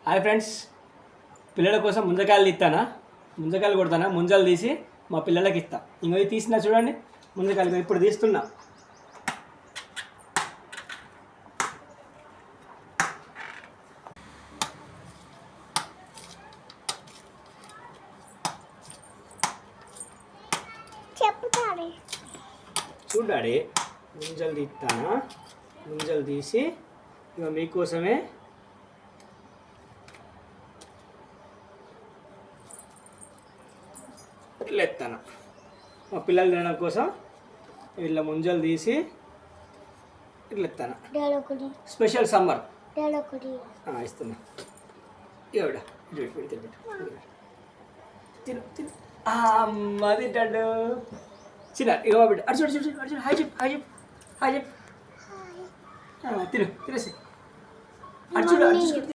Hi friends, పిల్లల కోసం ముంజకాయలు తీస్తానా, ముంజకాయలు కొడతానా, ముంజలు తీసి మా పిల్లలకి ఇస్తా. ఇంకో తీసినా చూడండి ముంజకాయలు ఇప్పుడు తీస్తున్నా. చూడాడి ముంజలు తీస్తానా, ముంజలు తీసి ఇక మీకోసమే ఇట్లా ఎత్తాను. మా పిల్లలు తినడం కోసం ఇట్లా ముంజలు తీసి ఇట్లా ఎత్తాను. స్పెషల్ సమ్మర్ ఇస్తున్నా. ఇవిడ తిను తిను అమ్మ తింటాడు. చిన్న ఇగో బిడ్డ అటు చూడు చూడు అటు చూడు. హాయ్ చెప్పు హాయ్ చెప్పు హాయ్ చెప్పు. తిను తినేసి అటు చూడు అటు చూడు.